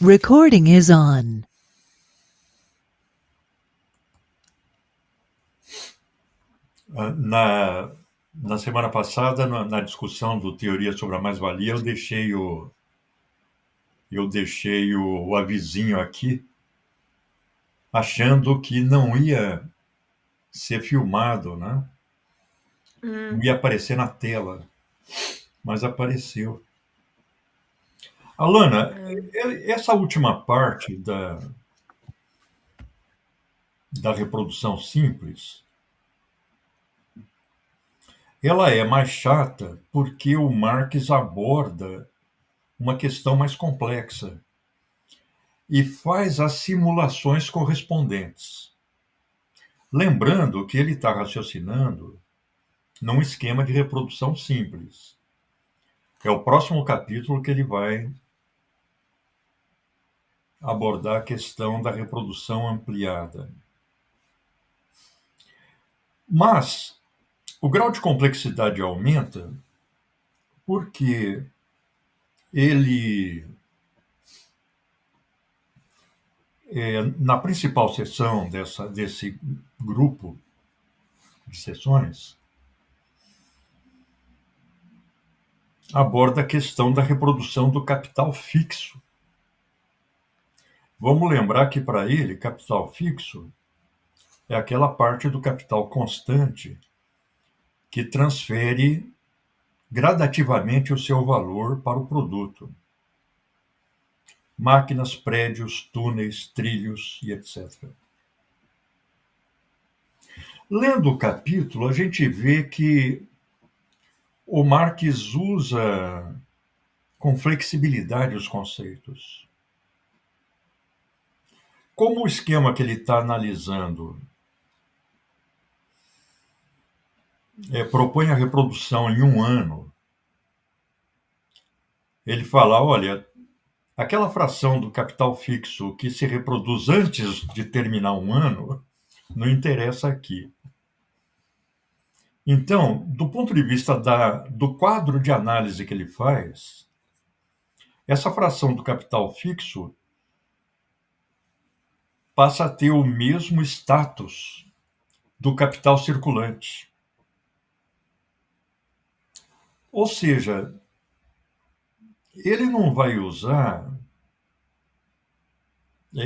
Recording is on. Na semana passada, na discussão do Teoria sobre a Mais-Valia, eu deixei o avisinho aqui, achando que não ia ser filmado, né? Não ia aparecer na tela, mas apareceu. Alana, essa última parte da reprodução simples, ela é mais chata porque o Marx aborda uma questão mais complexa e faz as simulações correspondentes. Lembrando que ele está raciocinando num esquema de reprodução simples. É o próximo capítulo que ele vai abordar a questão da reprodução ampliada. Mas o grau de complexidade aumenta porque ele, na principal seção desse grupo de sessões, aborda a questão da reprodução do capital fixo. Vamos lembrar que, para ele, capital fixo é aquela parte do capital constante que transfere gradativamente o seu valor para o produto. Máquinas, prédios, túneis, trilhos e etc. Lendo o capítulo, a gente vê que o Marx usa com flexibilidade os conceitos. Como o esquema que ele está analisando propõe a reprodução em um ano, ele fala, olha, aquela fração do capital fixo que se reproduz antes de terminar um ano não interessa aqui. Então, do ponto de vista do quadro de análise que ele faz, essa fração do capital fixo passa a ter o mesmo status do capital circulante. Ou seja, ele não vai usar,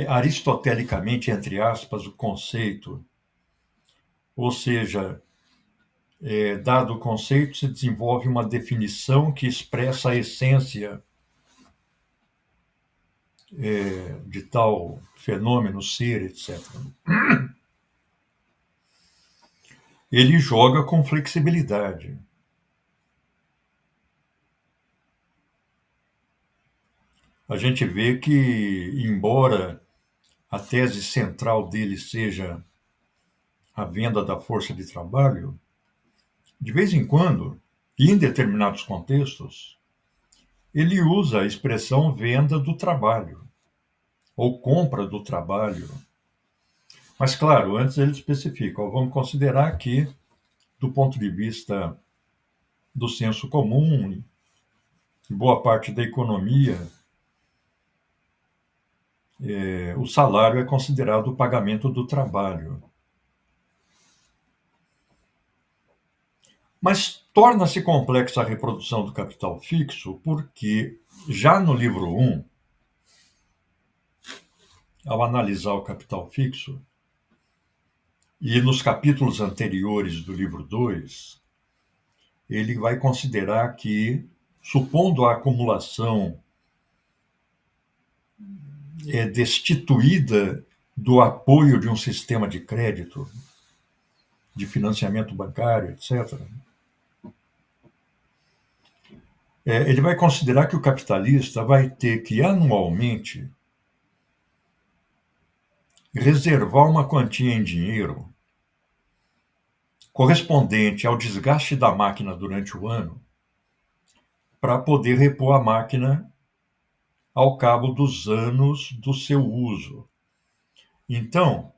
aristotelicamente, entre aspas, o conceito. Ou seja, dado o conceito, se desenvolve uma definição que expressa a essência de tal fenômeno, ser, etc. Ele joga com flexibilidade. A gente vê que, embora a tese central dele seja a venda da força de trabalho, de vez em quando, e em determinados contextos, ele usa a expressão venda do trabalho, ou compra do trabalho. Mas, claro, antes ele especifica, vamos considerar que, do ponto de vista do senso comum, boa parte da economia, o salário é considerado o pagamento do trabalho. Mas torna-se complexa a reprodução do capital fixo porque, já no livro 1, ao analisar o capital fixo, e nos capítulos anteriores do livro 2, ele vai considerar que, supondo a acumulação destituída do apoio de um sistema de crédito, de financiamento bancário, etc., ele vai considerar que o capitalista vai ter que, anualmente, reservar uma quantia em dinheiro correspondente ao desgaste da máquina durante o ano para poder repor a máquina ao cabo dos anos do seu uso. Então,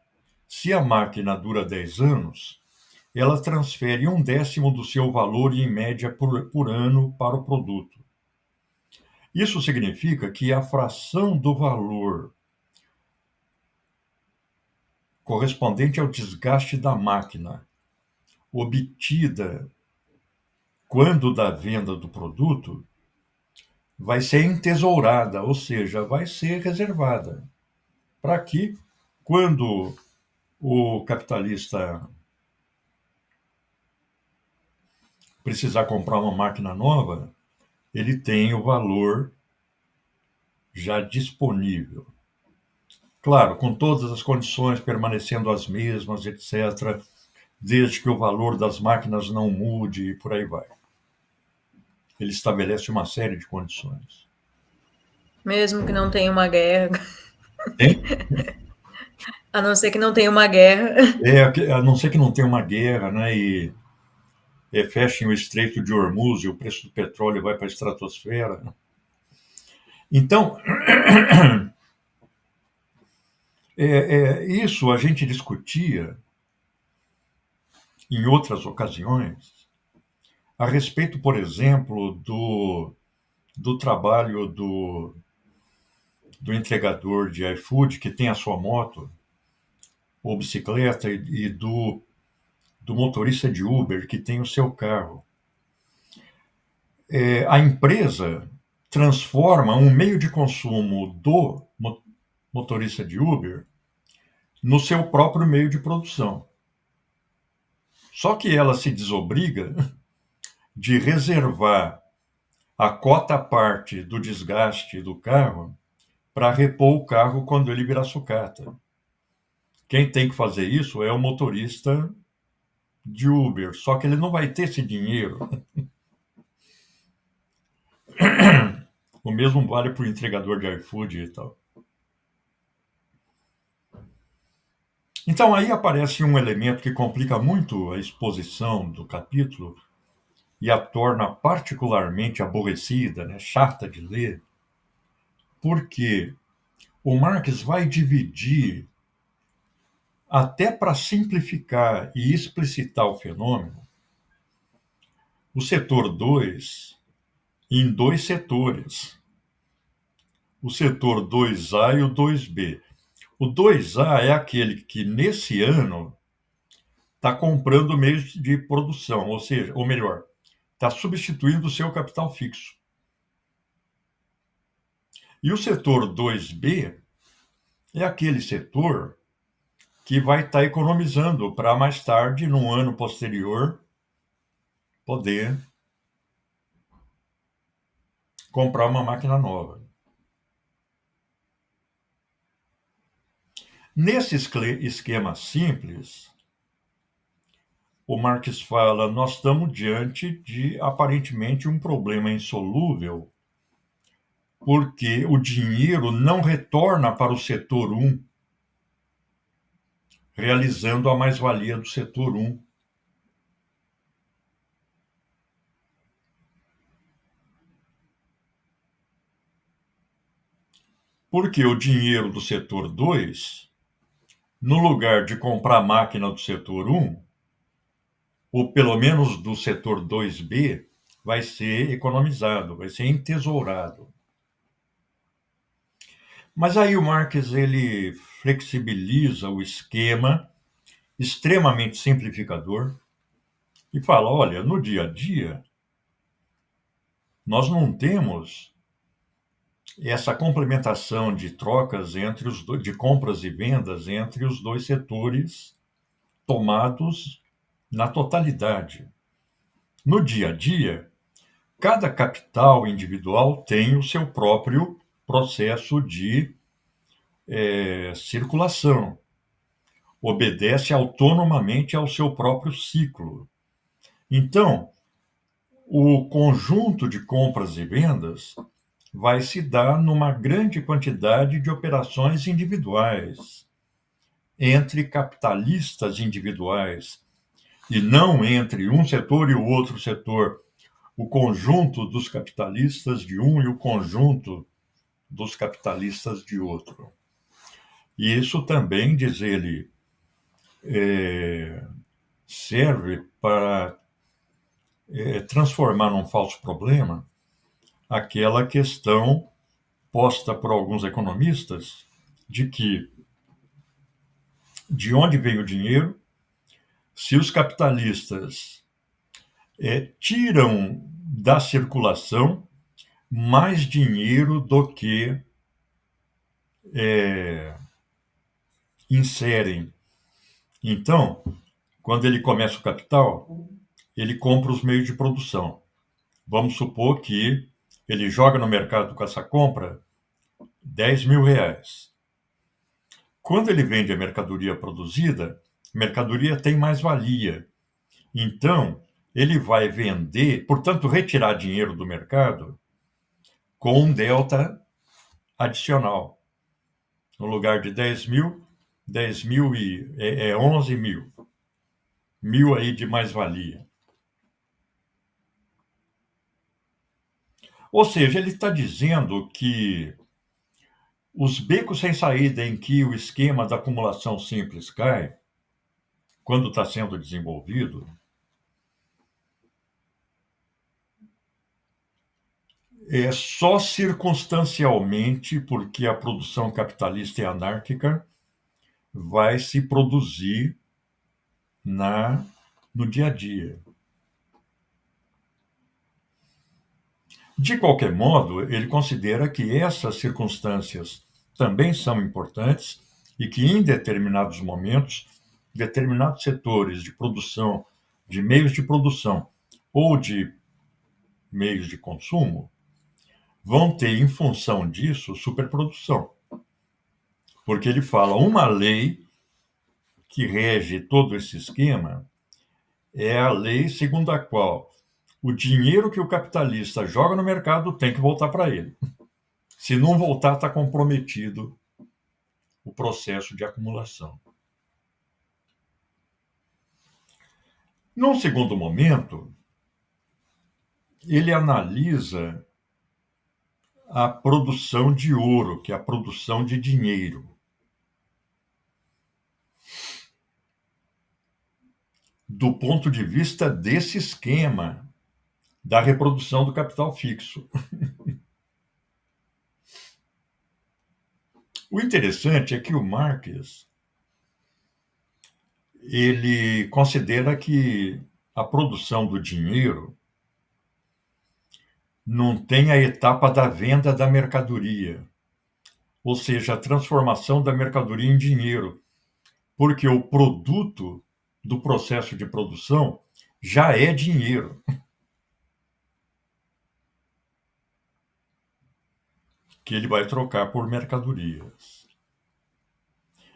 se a máquina dura 10 anos, ela transfere 1/10 do seu valor, em média, por ano para o produto. Isso significa que a fração do valor correspondente ao desgaste da máquina obtida quando da venda do produto vai ser entesourada, ou seja, vai ser reservada, para que, quando o capitalista precisar comprar uma máquina nova, ele tem o valor já disponível. Claro, com todas as condições permanecendo as mesmas, etc., desde que o valor das máquinas não mude e por aí vai. Ele estabelece uma série de condições. Mesmo que não tenha uma guerra. Hein? A não ser que não tenha uma guerra. A não ser que não tenha uma guerra, né, e fechem o Estreito de Hormuz e o preço do petróleo vai para a estratosfera. Então, isso a gente discutia em outras ocasiões a respeito, por exemplo, do trabalho do entregador de iFood, que tem a sua moto ou bicicleta, e do motorista de Uber, que tem o seu carro. A empresa transforma um meio de consumo do motorista de Uber no seu próprio meio de produção. Só que ela se desobriga de reservar a cota à parte do desgaste do carro para repor o carro quando ele virar sucata. Quem tem que fazer isso é o motorista de Uber, só que ele não vai ter esse dinheiro. O mesmo vale para o entregador de iFood e tal. Então, aí aparece um elemento que complica muito a exposição do capítulo e a torna particularmente aborrecida, né, chata de ler, porque o Marx vai dividir, até para simplificar e explicitar o fenômeno, o setor 2 em dois setores. O setor 2A e o 2B. O 2A é aquele que, nesse ano, está comprando meios de produção, ou seja, ou melhor, está substituindo o seu capital fixo. E o setor 2B é aquele setor que vai estar economizando para mais tarde, num ano posterior, poder comprar uma máquina nova. Nesse esquema simples, o Marx fala, nós estamos diante de, aparentemente, um problema insolúvel, porque o dinheiro não retorna para o setor 1, realizando a mais-valia do setor 1. Porque o dinheiro do setor 2, no lugar de comprar a máquina do setor 1, ou pelo menos do setor 2B, vai ser economizado, vai ser entesourado. Mas aí o Marx ele flexibiliza o esquema, extremamente simplificador, e fala, olha, no dia a dia, nós não temos essa complementação de trocas entre os dois, de compras e vendas entre os dois setores tomados na totalidade. No dia a dia, cada capital individual tem o seu próprio processo de circulação, obedece autonomamente ao seu próprio ciclo. Então, o conjunto de compras e vendas vai se dar numa grande quantidade de operações individuais, entre capitalistas individuais, e não entre um setor e o outro setor, o conjunto dos capitalistas de um e o conjunto dos capitalistas de outro. E isso também, diz ele, serve para transformar num falso problema aquela questão posta por alguns economistas de que de onde vem o dinheiro, se os capitalistas tiram da circulação mais dinheiro do que inserem. Então, quando ele começa o capital, ele compra os meios de produção. Vamos supor que ele joga no mercado com essa compra R$10.000. Quando ele vende a mercadoria produzida, a mercadoria tem mais valia. Então, ele vai vender, portanto, retirar dinheiro do mercado com um delta adicional. No lugar de 10.000, 10.000 e 11.000. 1.000 aí de mais-valia. Ou seja, ele está dizendo que os becos sem saída em que o esquema da acumulação simples cai, quando está sendo desenvolvido, é só circunstancialmente, porque a produção capitalista é anárquica, vai se produzir no dia a dia. De qualquer modo, ele considera que essas circunstâncias também são importantes e que, em determinados momentos, determinados setores de produção, de meios de produção ou de meios de consumo, vão ter, em função disso, superprodução. Porque ele fala, uma lei que rege todo esse esquema é a lei segundo a qual o dinheiro que o capitalista joga no mercado tem que voltar para ele. Se não voltar, está comprometido o processo de acumulação. Num segundo momento, ele analisa a produção de ouro, que é a produção de dinheiro. Do ponto de vista desse esquema da reprodução do capital fixo. O interessante é que o Marx ele considera que a produção do dinheiro não tem a etapa da venda da mercadoria, ou seja, a transformação da mercadoria em dinheiro, porque o produto do processo de produção já é dinheiro, que ele vai trocar por mercadorias.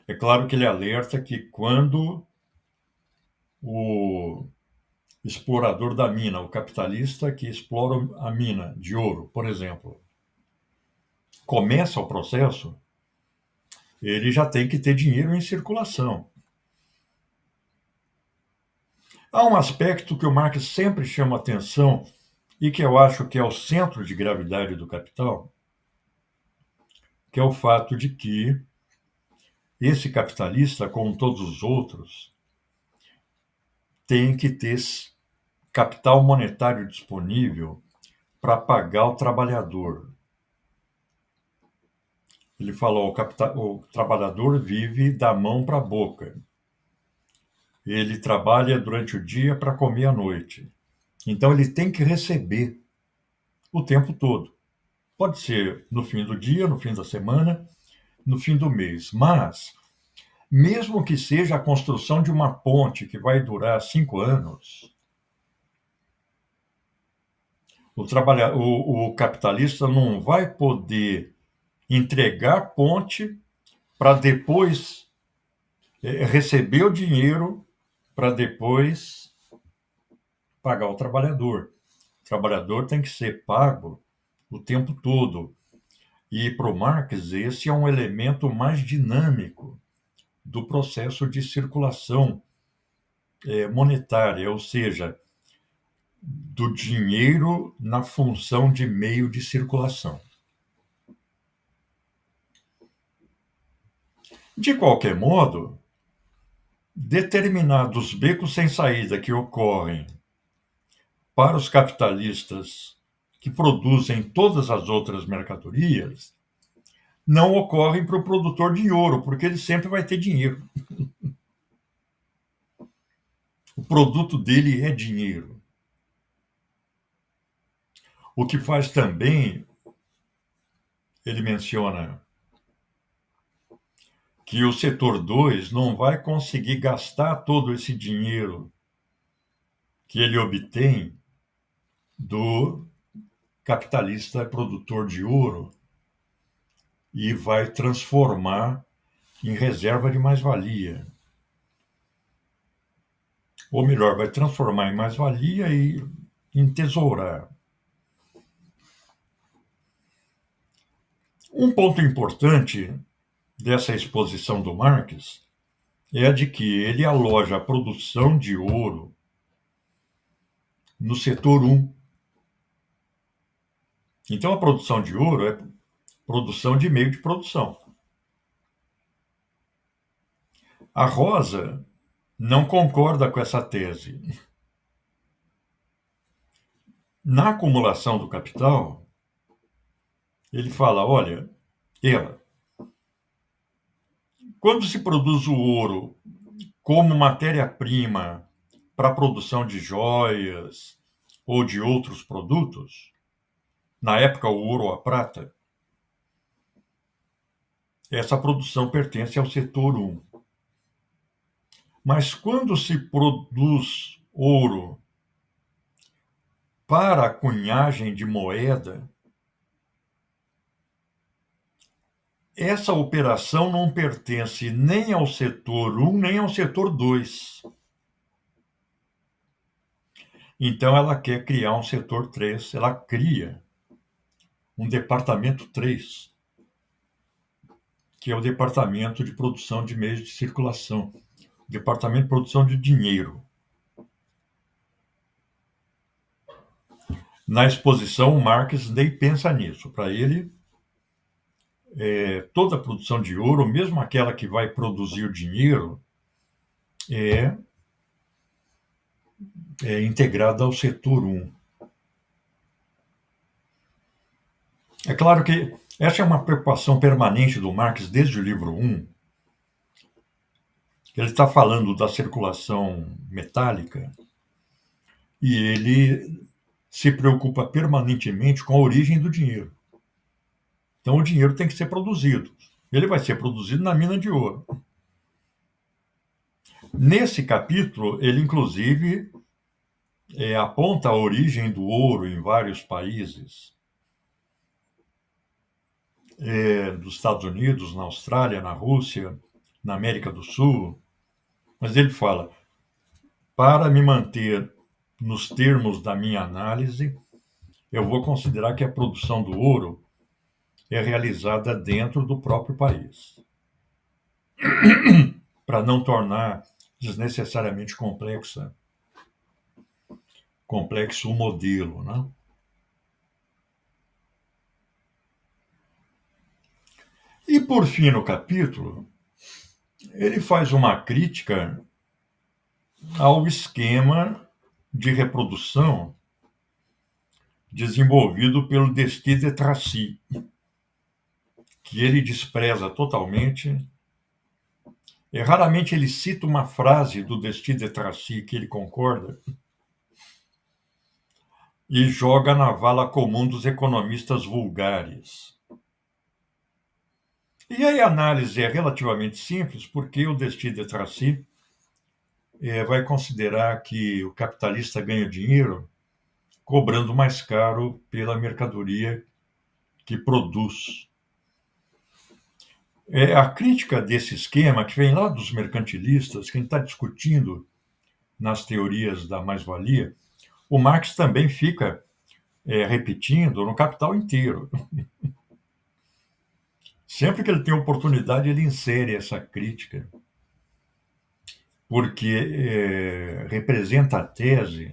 É claro que ele alerta que quando o explorador da mina, o capitalista que explora a mina de ouro, por exemplo, começa o processo, ele já tem que ter dinheiro em circulação. Há um aspecto que o Marx sempre chama atenção e que eu acho que é o centro de gravidade do capital, que é o fato de que esse capitalista, como todos os outros, tem que ter capital monetário disponível para pagar o trabalhador. Ele falou, o trabalhador vive da mão para a boca. Ele trabalha durante o dia para comer à noite. Então, ele tem que receber o tempo todo. Pode ser no fim do dia, no fim da semana, no fim do mês. Mas, mesmo que seja a construção de uma ponte que vai durar 5 anos, o capitalista não vai poder entregar a ponte para depois receber o dinheiro para depois pagar o trabalhador. O trabalhador tem que ser pago o tempo todo. E para o Marx, esse é um elemento mais dinâmico do processo de circulação monetária, ou seja, do dinheiro na função de meio de circulação. De qualquer modo, determinados becos sem saída que ocorrem para os capitalistas que produzem todas as outras mercadorias não ocorrem para o produtor de ouro, porque ele sempre vai ter dinheiro. O produto dele é dinheiro. O que faz também, ele menciona que o setor 2 não vai conseguir gastar todo esse dinheiro que ele obtém do capitalista produtor de ouro e vai transformar em reserva de mais-valia. Ou melhor, vai transformar em mais-valia e entesourar. Um ponto importante dessa exposição do Marx é a de que ele aloja a produção de ouro no setor 1. Então, a produção de ouro é produção de meio de produção. A Rosa não concorda com essa tese. Na acumulação do capital, ele fala, olha, quando se produz o ouro como matéria-prima para a produção de joias ou de outros produtos, na época o ouro ou a prata, essa produção pertence ao setor 1. Mas quando se produz ouro para a cunhagem de moeda, essa operação não pertence nem ao setor 1, nem ao setor 2. Então, ela quer criar um setor 3, ela cria um departamento 3, que é o departamento de produção de meios de circulação, departamento de produção de dinheiro. Na exposição, o Marx nem pensa nisso. Para ele, toda a produção de ouro, mesmo aquela que vai produzir o dinheiro, é integrada ao setor 1. É claro que essa é uma preocupação permanente do Marx desde o livro 1. Ele está falando da circulação metálica e ele se preocupa permanentemente com a origem do dinheiro. Então, o dinheiro tem que ser produzido. Ele vai ser produzido na mina de ouro. Nesse capítulo, ele, inclusive, aponta a origem do ouro em vários países. Dos Estados Unidos, na Austrália, na Rússia, na América do Sul. Mas ele fala, para me manter nos termos da minha análise, eu vou considerar que a produção do ouro é realizada dentro do próprio país, para não tornar desnecessariamente complexo o modelo, né? E, por fim, no capítulo, ele faz uma crítica ao esquema de reprodução desenvolvido pelo Destutt de Tracy, que ele despreza totalmente. Raramente ele cita uma frase do Destutt de Tracy que ele concorda e joga na vala comum dos economistas vulgares. E aí a análise é relativamente simples, porque o Destutt de Tracy vai considerar que o capitalista ganha dinheiro cobrando mais caro pela mercadoria que produz. A crítica desse esquema, que vem lá dos mercantilistas, que a gente está discutindo nas teorias da mais-valia, o Marx também fica repetindo no Capital inteiro. Sempre que ele tem oportunidade, ele insere essa crítica, porque representa a tese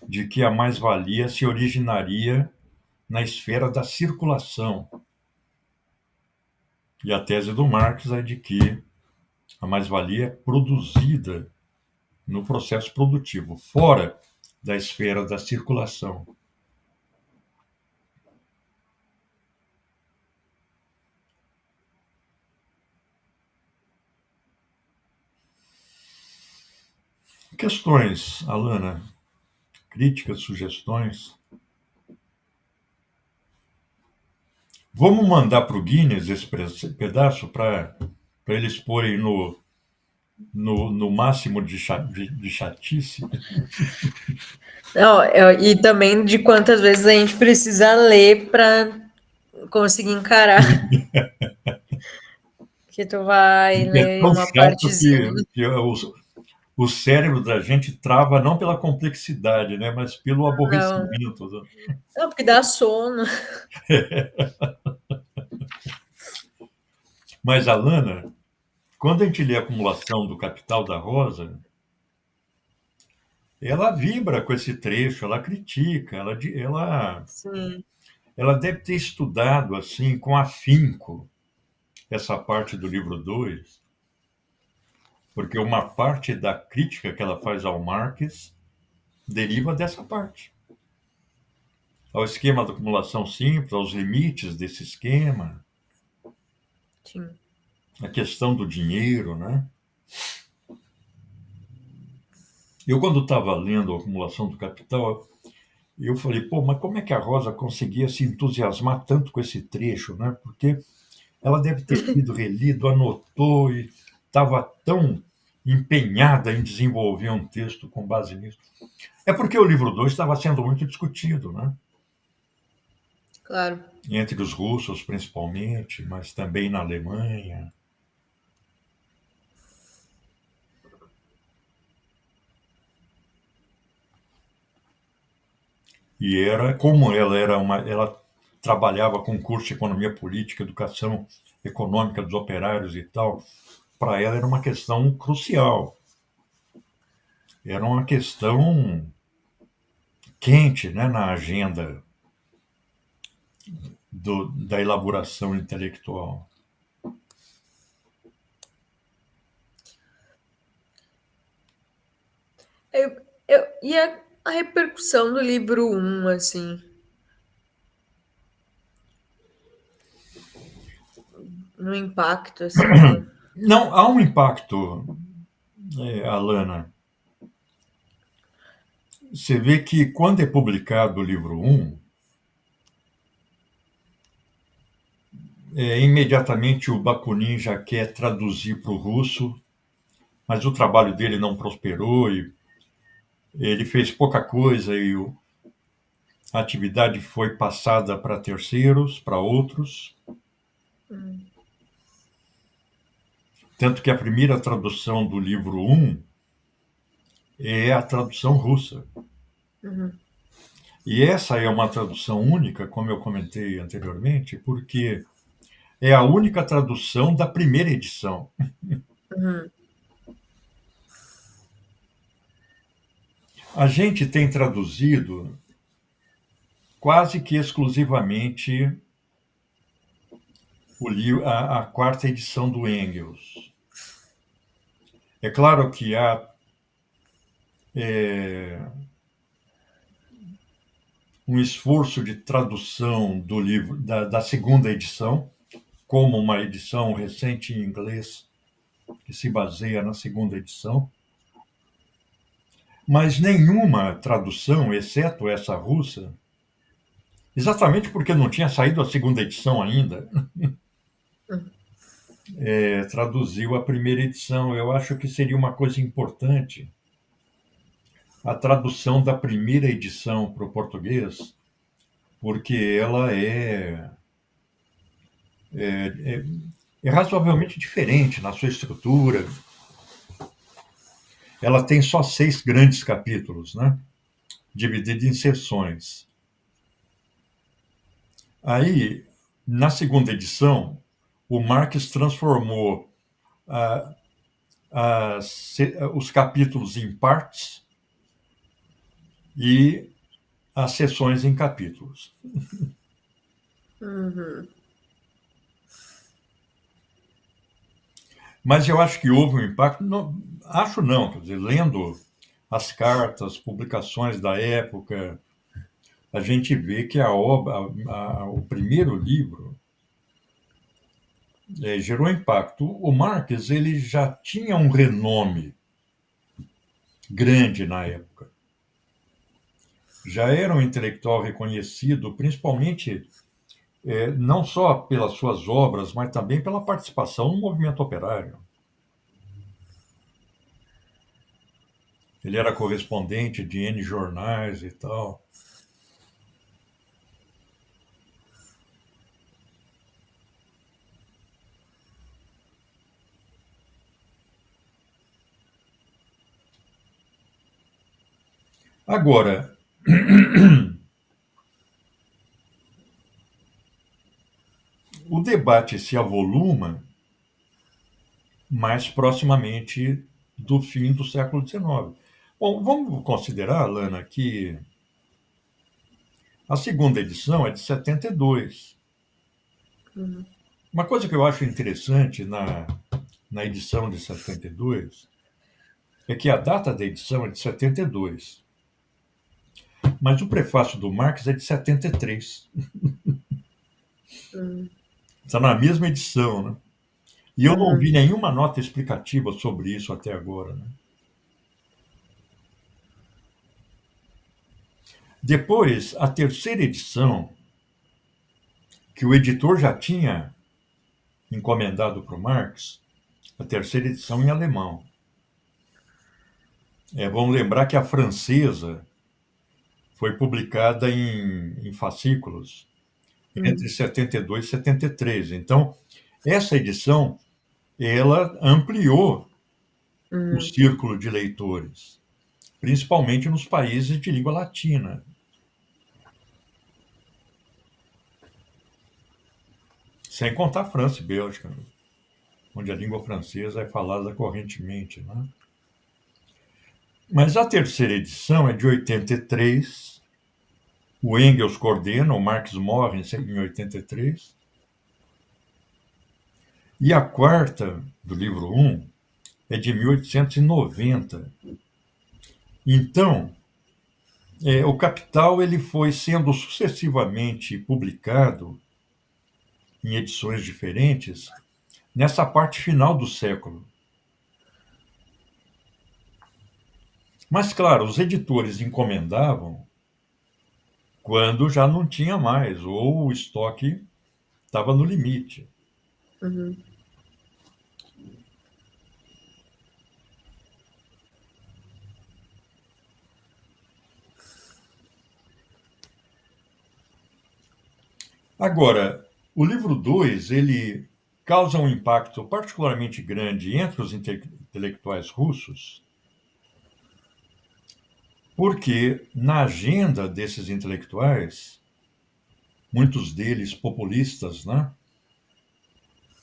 de que a mais-valia se originaria na esfera da circulação. E a tese do Marx é de que a mais-valia é produzida no processo produtivo, fora da esfera da circulação. Questões, Alana? Críticas, sugestões? Vamos mandar para o Guinness esse pedaço para eles porem no máximo de chatice? Não, e também de quantas vezes a gente precisa ler para conseguir encarar. Que tu vai É ler tão uma chato partezinha. que o cérebro da gente trava não pela complexidade, né, mas pelo Não, aborrecimento. não, porque dá sono. Mas, Alana, quando a gente lê a acumulação do Capital da Rosa, ela vibra com esse trecho, ela critica, Sim. ela deve ter estudado assim com afinco essa parte do livro 2, porque uma parte da crítica que ela faz ao Marx deriva dessa parte. Ao esquema da acumulação simples, aos limites desse esquema, Sim. a questão do dinheiro, né? Eu, quando estava lendo a acumulação do capital, eu falei, pô, mas como é que a Rosa conseguia se entusiasmar tanto com esse trecho, né? Porque ela deve ter sido relido, anotou e estava tão empenhada em desenvolver um texto com base nisso. É porque o livro 2 estava sendo muito discutido, né? Claro. Entre os russos, principalmente, mas também na Alemanha. E era como ela trabalhava com curso de economia política, educação econômica dos operários e tal. Para ela era uma questão crucial. Era uma questão quente, né, na agenda da elaboração intelectual. E a repercussão do livro 1, assim, no impacto, assim, que... Não, há um impacto, Alana. Você vê que quando é publicado o livro 1, imediatamente o Bakunin já quer traduzir para o russo, mas o trabalho dele não prosperou e ele fez pouca coisa e a atividade foi passada para terceiros, para outros. Tanto que a primeira tradução do livro 1 é a tradução russa. Uhum. E essa é uma tradução única, como eu comentei anteriormente, porque é a única tradução da primeira edição. Uhum. A gente tem traduzido quase que exclusivamente a quarta edição do Engels. É claro que há um esforço de tradução do livro da segunda edição, como uma edição recente em inglês que se baseia na segunda edição, mas nenhuma tradução, exceto essa russa, exatamente porque não tinha saído a segunda edição ainda, traduziu a primeira edição. Eu acho que seria uma coisa importante a tradução da primeira edição para o português, porque ela é razoavelmente diferente na sua estrutura. Ela tem só 6 grandes capítulos, né? Dividido em seções. Aí, na segunda edição, o Marx transformou os capítulos em partes e as seções em capítulos. Uhum. Mas eu acho que houve um impacto. Não, acho não, quer dizer, lendo as cartas, publicações da época, a gente vê que a obra, o primeiro livro, gerou impacto. O Marx ele já tinha um renome grande na época. Já era um intelectual reconhecido, principalmente não só pelas suas obras, mas também pela participação no movimento operário. Ele era correspondente de N jornais e tal. Agora, o debate se avoluma mais proximamente do fim do século XIX. Bom, vamos considerar, Lana, que a segunda edição é de 72. Uma coisa que eu acho interessante na edição de 72 é que a data da edição é de 72. Mas o prefácio do Marx é de 73. Está na mesma edição, né? E eu não vi nenhuma nota explicativa sobre isso até agora, né? Depois, a terceira edição, que o editor já tinha encomendado para o Marx, a terceira edição em alemão. Vamos lembrar que a francesa foi publicada em fascículos entre 72 e 73. Então, essa edição, ela ampliou o círculo de leitores, principalmente nos países de língua latina. Sem contar França e Bélgica, onde a língua francesa é falada correntemente, né? Mas a terceira edição é de 83. O Engels coordena, o Marx morre em 83. E a quarta, do livro 1, é de 1890. Então, o Capital ele foi sendo sucessivamente publicado em edições diferentes nessa parte final do século. Mas, claro, os editores encomendavam quando já não tinha mais, ou o estoque estava no limite. Agora, o livro 2, ele causa um impacto particularmente grande entre os intelectuais russos, porque na agenda desses intelectuais, muitos deles populistas, né,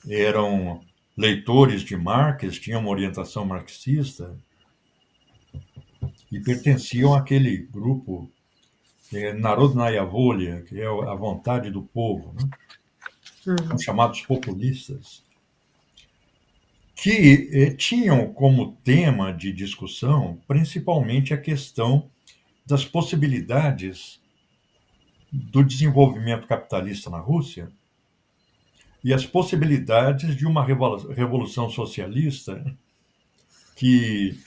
eram leitores de Marx, tinham uma orientação marxista e pertenciam àquele grupo Narodnaya Volia, que é a vontade do povo, né? São chamados populistas, que tinham como tema de discussão principalmente a questão das possibilidades do desenvolvimento capitalista na Rússia e as possibilidades de uma revolução socialista que,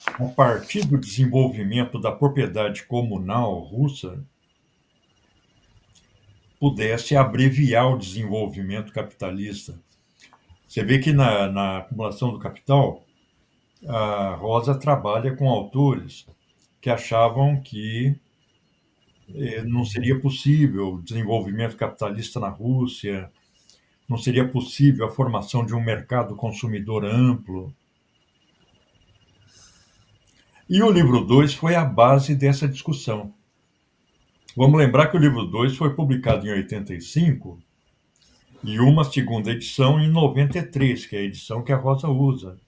a partir do desenvolvimento da propriedade comunal russa, pudesse abreviar o desenvolvimento capitalista. Você vê que na acumulação do capital, a Rosa trabalha com autores que achavam que não seria possível o desenvolvimento capitalista na Rússia, não seria possível a formação de um mercado consumidor amplo. E o livro 2 foi a base dessa discussão. Vamos lembrar que o livro 2 foi publicado em 85 e uma segunda edição em 93, que é a edição que a Rosa usa.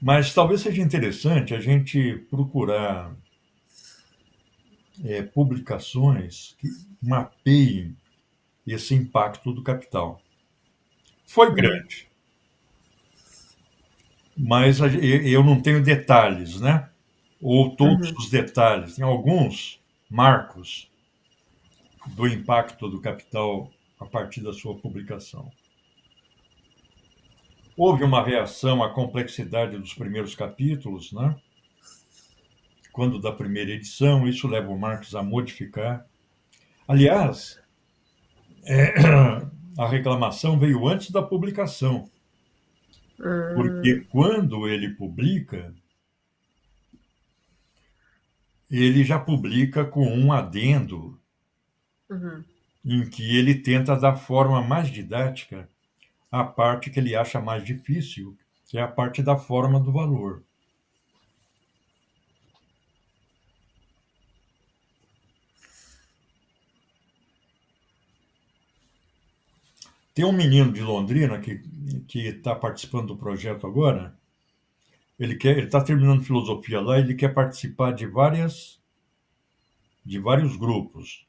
Mas talvez seja interessante a gente procurar publicações que mapeiem esse impacto do capital. Foi grande, mas eu não tenho detalhes, né? Ou todos os detalhes. Tem alguns marcos do impacto do capital a partir da sua publicação. Houve uma reação à complexidade dos primeiros capítulos, né? Quando da primeira edição, isso leva o Marx a modificar. Aliás, a reclamação veio antes da publicação, porque Hum, quando ele publica, ele já publica com um adendo uhum. em que ele tenta dar forma mais didática à parte que ele acha mais difícil, que é a parte da forma do valor. Tem um menino de Londrina que está participando do projeto agora. Ele está terminando filosofia lá. Ele quer participar de vários grupos.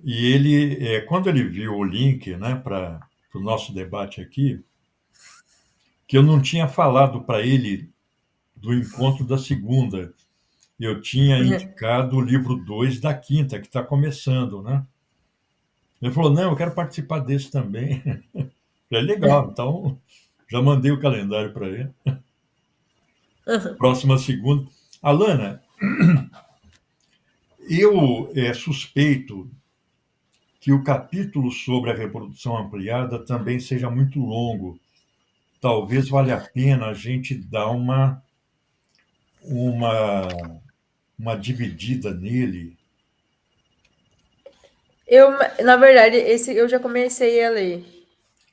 E ele, quando ele viu o link, né, para o nosso debate aqui, que eu não tinha falado para ele do encontro da segunda, eu tinha indicado o livro 2 da quinta, que está começando, né? Ele falou, não, eu quero participar desse também. É legal, então já mandei o calendário para ele. Próxima segunda. Alana, eu suspeito que o capítulo sobre a reprodução ampliada também seja muito longo. Talvez valha a pena a gente dar uma, uma dividida nele. Eu, na verdade, esse eu já comecei a ler.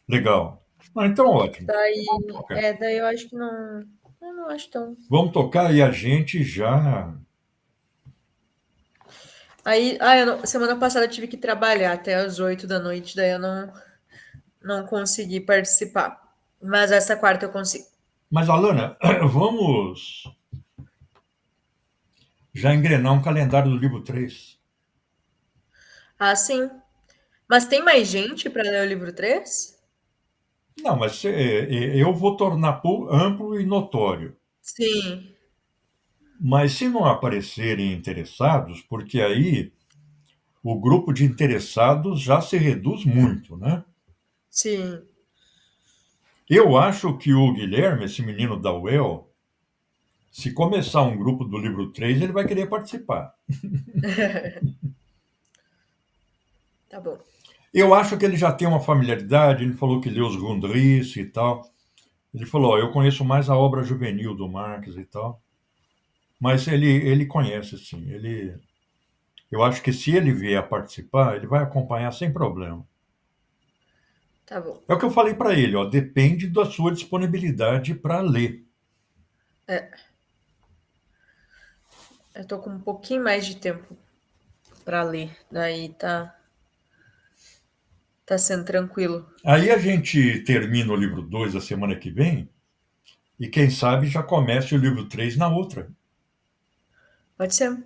Legal. Ah, então, ótimo. Vamos Daí, tocar. daí eu acho que não. Eu não acho tão. Vamos tocar e a gente já. Aí, semana passada eu tive que trabalhar até as 8 da noite, daí eu não consegui participar. Mas essa quarta eu consigo. Mas, Alana, vamos já engrenar um calendário do livro 3. Ah, sim. Mas tem mais gente para ler o livro 3? Não, mas eu vou tornar amplo e notório. Sim, Mas se não aparecerem interessados, porque aí o grupo de interessados já se reduz muito, né? sim. Eu acho que o Guilherme, esse menino da UEL, se começar um grupo do livro 3, ele vai querer participar. Tá bom. Eu acho que ele já tem uma familiaridade, ele falou que leu os Grundrisse e tal. Ele falou, ó, eu conheço mais a obra juvenil do Marx e tal. Mas ele conhece, sim. Eu acho que se ele vier a participar, ele vai acompanhar sem problema. Tá bom. É o que eu falei para ele, ó, depende da sua disponibilidade para ler. É, eu tô com um pouquinho mais de tempo para ler. Daí tá sendo tranquilo. Aí a gente termina o livro 2 a semana que vem e quem sabe já comece o livro 3 na outra. Pode ser.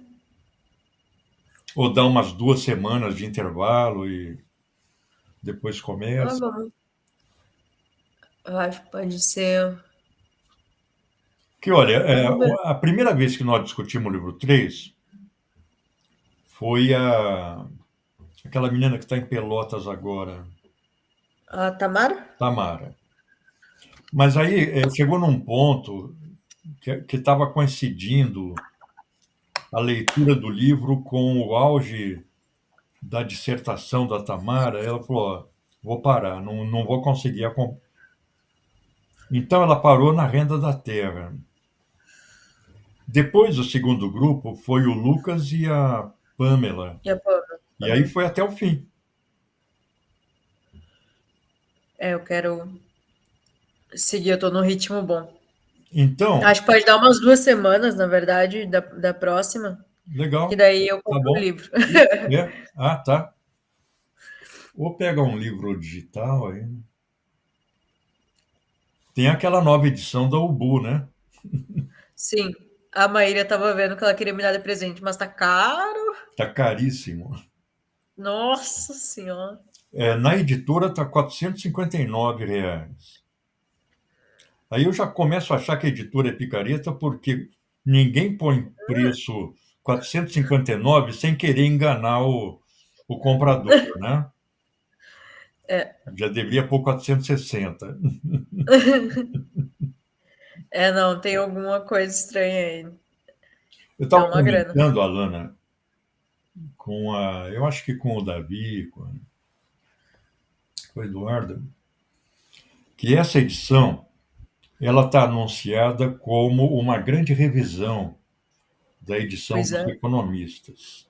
Ou dá umas 2 semanas de intervalo e depois Ah, começa. vamos. Eu acho que pode ser. Que olha, Vamos ver. a primeira vez que nós discutimos o livro 3 foi aquela menina que está em Pelotas agora, A Tamara? Tamara. Mas aí chegou num ponto que estava coincidindo a leitura do livro com o auge da dissertação da Tamara. Ela falou: ó, vou parar, não vou conseguir. Então ela parou na Renda da Terra. Depois, o segundo grupo foi o Lucas e a Pamela. E a Pamela? E aí Aham. foi até o fim. Eu quero seguir, eu tô num ritmo bom. Então, Acho que pode dar umas 2 semanas, na verdade, da próxima, que legal, daí eu tá compro o bom. livro. Ah, tá. Ou pega um livro digital aí. Tem aquela nova edição da Ubu, né? Sim, a Maíra estava vendo que ela queria me dar de presente, mas tá caro. Tá caríssimo. Nossa senhora. Na editora tá R$ 459. Aí eu já começo a achar que a editora é picareta porque ninguém põe preço 459 sem querer enganar o comprador, né? Já deveria pôr 460. Não, tem alguma coisa estranha aí. Eu É estava uma grana. comentando, Alana, eu acho que com o Davi, com o Eduardo, que essa edição ela está anunciada como uma grande revisão da edição Pois dos é. economistas,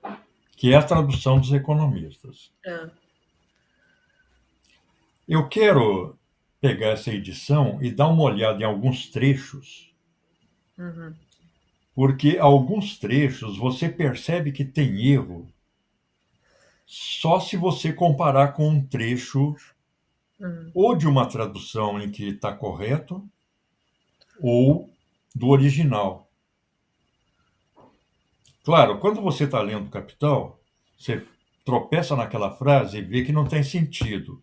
que é a tradução dos economistas. É. Eu quero pegar essa edição e dar uma olhada em alguns trechos, Uhum. porque alguns trechos você percebe que tem erro só se você comparar com um trecho Uhum. ou de uma tradução em que está correto ou do original. Claro, quando você está lendo Capital, você tropeça naquela frase e vê que não tem sentido.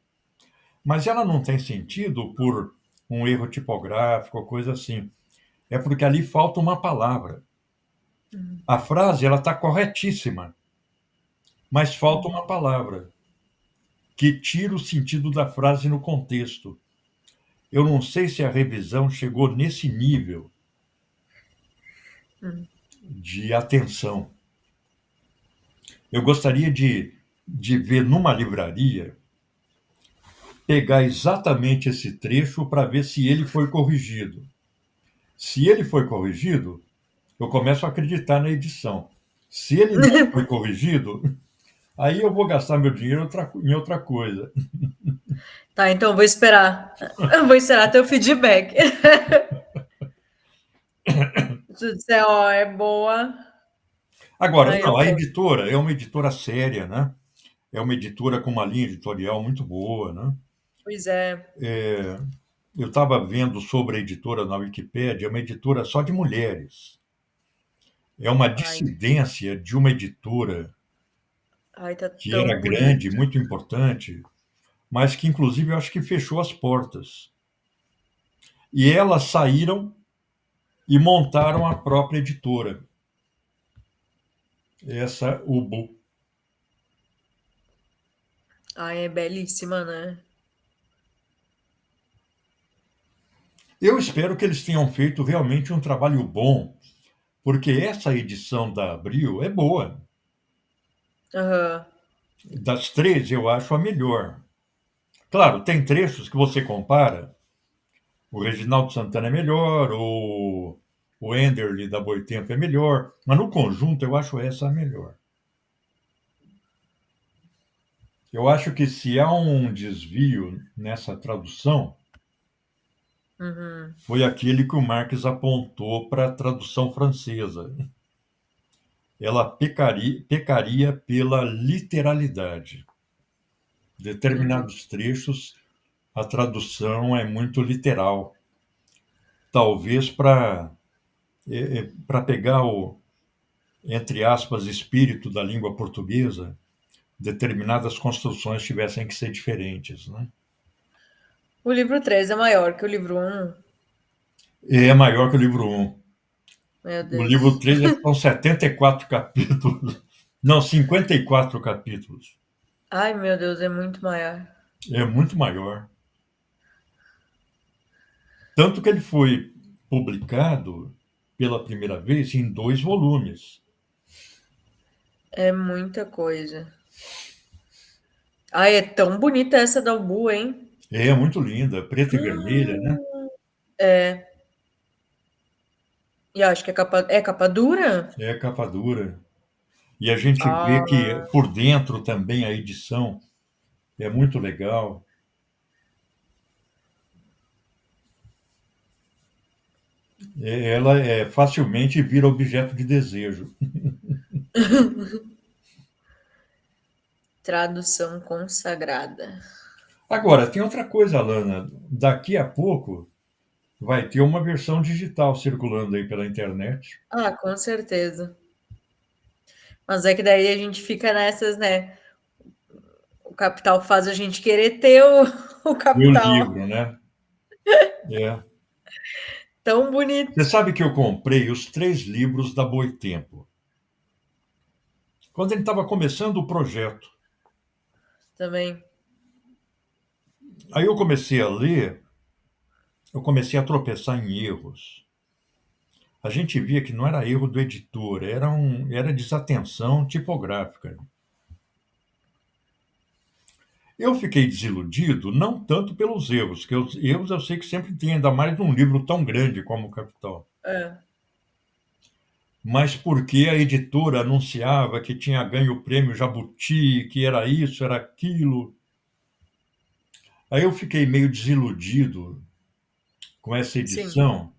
Mas ela não tem sentido por um erro tipográfico ou coisa assim. É porque ali falta uma palavra. Uhum. A frase ela está corretíssima, mas falta uma palavra que tira o sentido da frase no contexto. Eu não sei se a revisão chegou nesse nível Uhum. de atenção. Eu gostaria de ver numa livraria, pegar exatamente esse trecho para ver se ele foi corrigido. Se ele foi corrigido, eu começo a acreditar na edição. Se ele não foi corrigido, aí eu vou gastar meu dinheiro em outra coisa. Tá, então vou esperar. Eu vou esperar teu feedback. Se tu disser, ó, é boa, Agora, aí não, eu a compro. editora é uma editora séria, né? É uma editora com uma linha editorial muito boa, né? Pois é. Eu estava vendo sobre a editora na Wikipédia, é uma editora só de mulheres. É uma Ai, dissidência de uma editora ai, tá que era tão grande, bonito. muito importante, mas que inclusive eu acho que fechou as portas. E elas saíram e montaram a própria editora, essa Ubu. Ai, é belíssima, né? Eu espero que eles tenham feito realmente um trabalho bom, porque essa edição da Abril é boa. Aham. Das três, eu acho a melhor. Claro, tem trechos que você compara, o Reginaldo Santana é melhor, o Enderle da Boitempo é melhor, mas no conjunto eu acho essa a melhor. Eu acho que se há um desvio nessa tradução, Uhum. foi aquele que o Marx apontou para a tradução francesa. Ela pecaria pela literalidade. Entendi. Determinados trechos, a tradução é muito literal. Talvez para pegar o, entre aspas, espírito da língua portuguesa, determinadas construções tivessem que ser diferentes, né? O livro 3 é maior que o livro um. É maior que o livro um. Meu O livro Deus. 3 são 74 capítulos. Não, 54 capítulos. Ai, meu Deus, é muito maior. É muito maior. Tanto que ele foi publicado pela primeira vez em 2 volumes. É muita coisa. Ai, é tão bonita essa da Ubu, hein? É muito linda, preta e vermelha, né? É. E acho que é capa dura? É capa dura. E a gente vê Ah, que por dentro também a edição é muito legal. Ela facilmente vira objeto de desejo. tradução consagrada. Agora, tem outra coisa, Alana. Daqui a pouco vai ter uma versão digital circulando aí pela internet. Ah, com certeza. Mas é que daí a gente fica nessas, né? O capital faz a gente querer ter o E o capital livro, né? É. tão Você bonito sabe que eu comprei os 3 livros da Boitempo. Quando ele estava começando o projeto, também. Aí eu comecei a ler, eu comecei a tropeçar em erros. A gente via que não era erro do editor, era desatenção tipográfica. Eu fiquei desiludido, não tanto pelos erros, que os erros eu sei que sempre tem, ainda mais num livro tão grande como o Capital, É, mas porque a editora anunciava que tinha ganho o prêmio Jabuti, que era isso, era aquilo. Aí eu fiquei meio desiludido com essa sim. edição.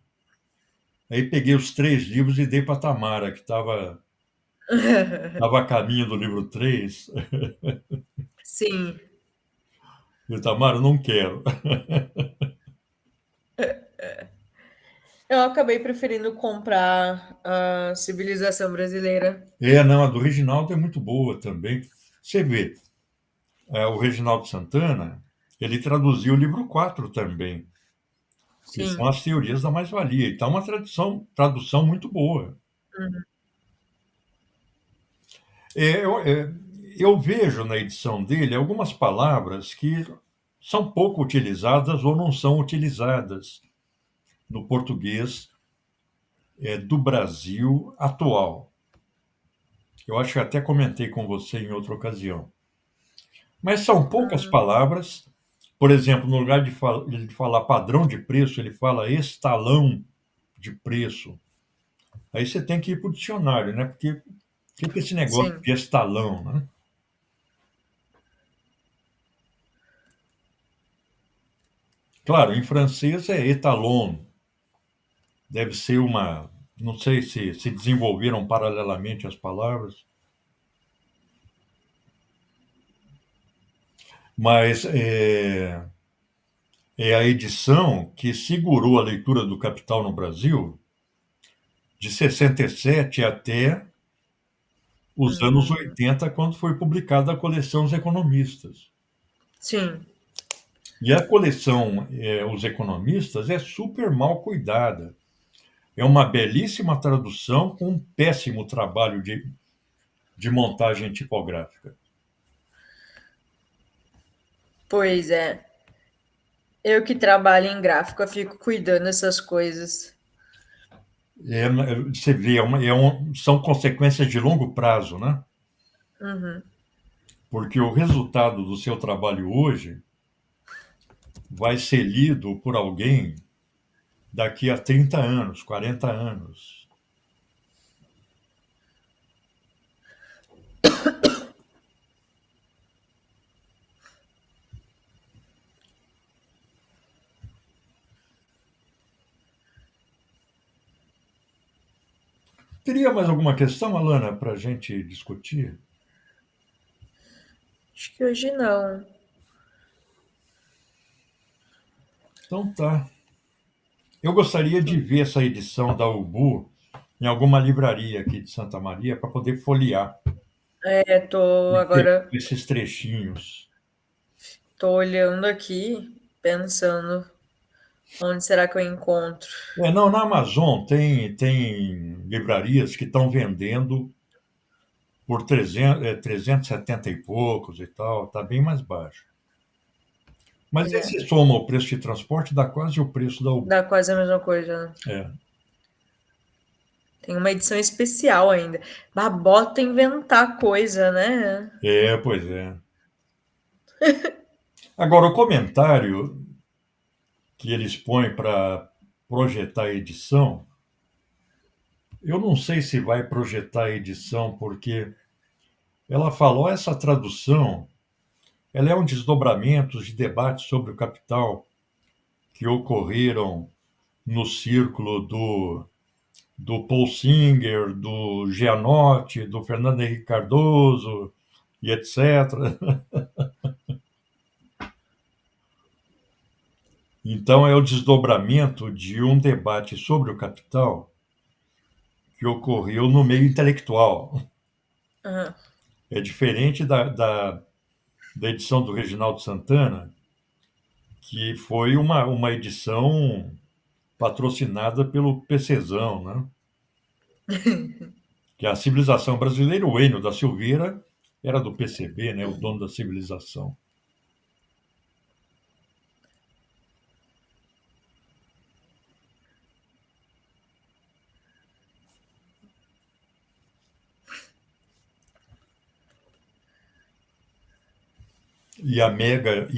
Aí peguei os 3 livros e dei para a Tamara, que estava a caminho do livro 3. Sim. E Tamara, não quero. Eu acabei preferindo comprar a Civilização Brasileira. Não, a do Reginaldo é muito boa também. Você vê, o Reginaldo Santana, ele traduziu o livro 4 também, que são Sim. as teorias da mais-valia. Então, é uma tradução muito boa. Uhum. É, eu vejo na edição dele algumas palavras que são pouco utilizadas ou não são utilizadas no português do Brasil atual. Eu acho que até comentei com você em outra ocasião. Mas são poucas Hum, palavras. Por exemplo, no lugar de falar padrão de preço, ele fala estalão de preço. Aí você tem que ir para o dicionário, né? Porque o que é esse negócio sim. de estalão, né? Claro, em francês é étalon. Deve ser uma. Não sei se desenvolveram paralelamente as palavras, mas é a edição que segurou a leitura do Capital no Brasil de 67 até os anos Hum, 80, quando foi publicada a coleção Os Economistas. sim. E a coleção Os Economistas é super mal cuidada. É uma belíssima tradução com um péssimo trabalho de montagem tipográfica. Pois é. Eu que trabalho em gráfico, eu fico cuidando dessas coisas. Você vê, são consequências de longo prazo, né? Uhum. Porque o resultado do seu trabalho hoje vai ser lido por alguém daqui a 30 anos, 40 anos. Teria mais alguma questão, Alana, para a gente discutir? Acho que hoje não. Então tá. Eu gostaria de ver essa edição da Ubu em alguma livraria aqui de Santa Maria para poder folhear É, tô e pegar agora, esses trechinhos. tô olhando aqui, pensando onde será que eu encontro. Não, na Amazon tem livrarias que estão vendendo por 370 e poucos e tal, está bem mais baixo. Mas Pois aí é, se soma o preço de transporte, dá quase o preço da Ubu. dá quase a mesma coisa, né? É, Tem uma edição especial ainda. Babota inventar coisa, né? pois é. Agora, o comentário que eles põem para projetar a edição, eu não sei se vai projetar a edição, porque ela falou, essa tradução, ela é um desdobramento de debates sobre o capital que ocorreram no círculo do Paul Singer, do Gianotti, do Fernando Henrique Cardoso e etc. Então, é o desdobramento de um debate sobre o capital que ocorreu no meio intelectual. Aham. É diferente da edição do Reginaldo Santana, que foi uma edição patrocinada pelo PCzão, né? Que é a civilização brasileira, o Enio da Silveira, era do PCB, né? O dono da civilização. E a Mega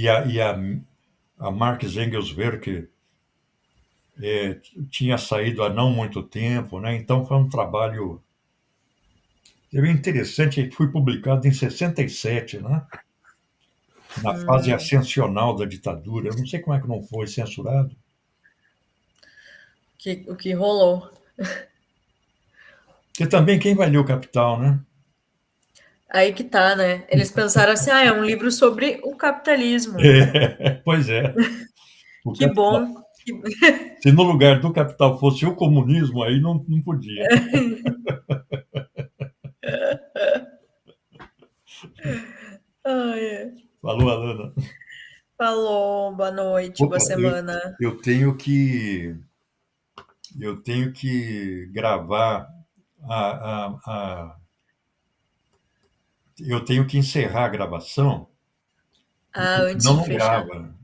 a Marx Engels Werke tinha saído há não muito tempo, né? Então foi um trabalho bem interessante, que foi publicado em 67, né? Na fase Hum, ascensional da ditadura. Eu não sei como é que não foi censurado. o que rolou. Porque também quem vai ler o Capital, né? Aí que tá, né? Eles pensaram assim, é um livro sobre o capitalismo. Pois é, o Que Capital. bom. Se no lugar do Capital fosse o comunismo, aí não podia. Ai, é. Falou, Alana. Falou, boa noite, boa Opa, semana. eu tenho que eu tenho que gravar eu tenho que encerrar a gravação, porque Ah, antes senão de não fechar. grava.